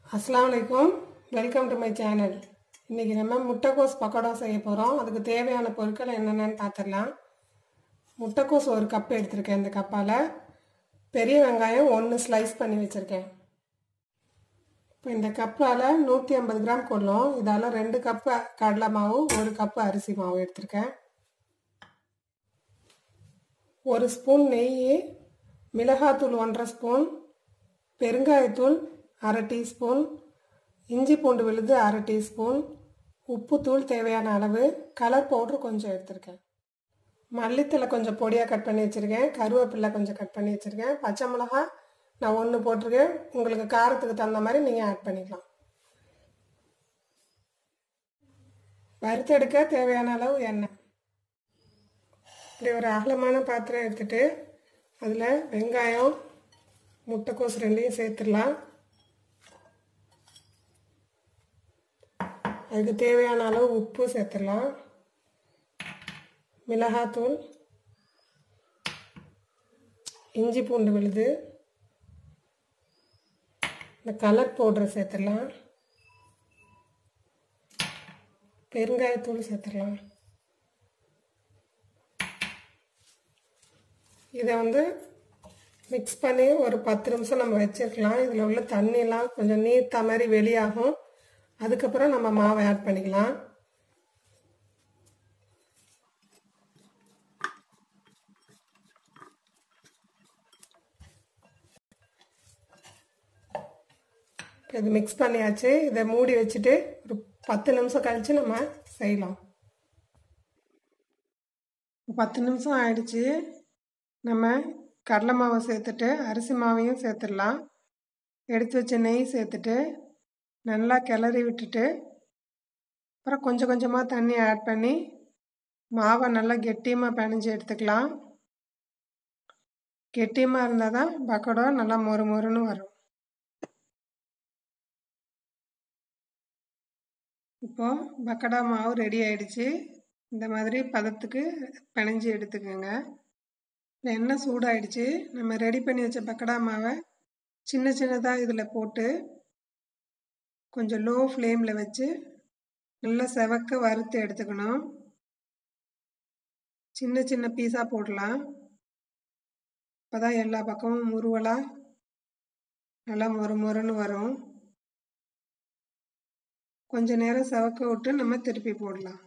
अस्सलामुअलैकुम welcome to my channel इनकी நம்ம முட்டைக்கோஸ் பக்கோடா செய்ய போறோம் அதுக்கு தேவையான பொருட்கள் என்னென்னன்னு பார்த்தறலாம் முட்டைக்கோஸ் ஒரு கப் எடுத்துர்க்கேன் இந்த கப்பால பெரிய வெங்காயம் 1 ஸ்லைஸ் பண்ணி வச்சிருக்கேன் இப்போ இந்த கப்பால 150 கிராம் கொள்ளும் இதால 2 கப் கடலை மாவு 1 கப் அரிசி மாவு எடுத்துர்க்கேன் 1 ஸ்பூன் நெய் மிளகாய்த்தூள் 1.5 ஸ்பூன் பெருங்காயத்தூள் 1/2 டீஸ்பூன் இஞ்சி பூண்டு விழுது 1/2 டீஸ்பூன் உப்பு தூள் தேவையான அளவு கலர் பவுடர் கொஞ்சம் எடுத்துர்க்கேன் மல்லித்தலை கொஞ்சம் பொடியா கட் பண்ணி வச்சிருக்கேன் கருவேப்பிலை கொஞ்சம் கட் பண்ணி வச்சிருக்கேன் பச்சை மிளகாய் நான் 1 போட்டுருக்கேன் உங்களுக்கு காரத்துக்கு தகுந்த மாதிரி நீங்க ஆட் பண்ணிக்கலாம் வறுத்தெடுக்க தேவையான அளவு எண்ணெய் இப்படி ஒரு அகலமான பாத்திரம் எடுத்துட்டு அதுல வெங்காயம் முட்டைக்கோஸ் ரெண்டையும் சேர்த்துடலாம் அதுக்கு தேவையான அளவு உப்பு சேர்த்துடலாம் மிளகாய்த்தூள் இஞ்சி பூண்டு விழுது இந்த கலர் பவுடர் சேர்த்துடலாம் பெருங்காயத்தூள் சேர்த்துடலாம் இதை மிக்ஸ் பண்ணி ஒரு 10 நிமிஷம் நம்ம வச்சிருக்கலாம் இதில் உள்ள தண்ணியெல்லாம் கொஞ்சம் நீர்த்த மாதிரி வெளியாகும் அதுக்கப்புறம் நம்ம மாவை ஆட் பண்ணிக்கலாம் இது மிக்ஸ் பண்ணியாச்சு இதை மூடி வச்சுட்டு ஒரு 10 நிமிஷம் கழிச்சு நம்ம செய்யலாம் 10 நிமிஷம் ஆயிடுச்சு நம்ம கடலை மாவை சேர்த்துட்டு அரிசி மாவையும் சேர்த்துடலாம் எடுத்து வச்ச நெய் சேர்த்துட்டு நல்லா கிளறி விட்டுட்டு அப்புறம் கொஞ்சம் கொஞ்சமாக தண்ணி ஆட் பண்ணி மாவை நல்லா கெட்டியமாக பிணைஞ்சு எடுத்துக்கலாம் கெட்டியமாக இருந்தால் தான் பக்கோடா நல்லா மொறு மொறுன்னு வரும் இப்போ பக்கோடா மாவு ரெடி ஆயிடுச்சு இந்த மாதிரி பதத்துக்கு பிணைஞ்சு எடுத்துக்கோங்க எண்ணெய் சூடாயிடுச்சு நம்ம ரெடி பண்ணி வச்ச பக்கோடா மாவை சின்ன சின்னதாக இதில் போட்டு கொஞ்சம் லோ ஃப்ளேமில் வச்சு நல்லா செவக்க வறுத்து எடுத்துக்கணும் சின்ன சின்ன பீஸாக போடலாம் அப்போதான் எல்லா பக்கமும் முறுவலாக நல்லா மொறு மொறுன்னு வரும் கொஞ்ச நேரம் செவக்க விட்டு நம்ம திருப்பி போடலாம்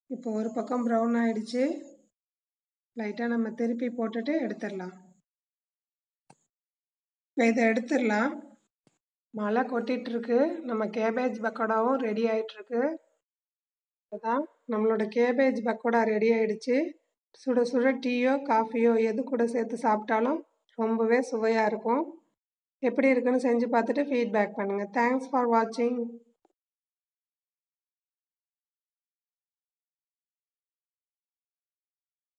இப்போ ஒரு பக்கம் ப்ரௌன் ஆயிடுச்சு லைட்டாக நம்ம திருப்பி போட்டுட்டு எடுத்துடலாம் இப்போ இதை எடுத்துடலாம் மழை கொட்டிட்டு இருக்கு நம்ம கேபேஜ் பக்கோடாவும் ரெடி ஆயிட்டு இருக்கு அதான் நம்மளோட கேபேஜ் பக்கோடா ரெடி ஆயிடுச்சு சுட சுட டீயோ காஃபியோ எது கூட சேர்த்து சாப்பிட்டாலும் ரொம்பவே சுவையாக இருக்கும் எப்படி இருக்குன்னு செஞ்சு பார்த்துட்டு ஃபீட்பேக் பண்ணுங்கள் தேங்க்ஸ் ஃபார் வாட்சிங்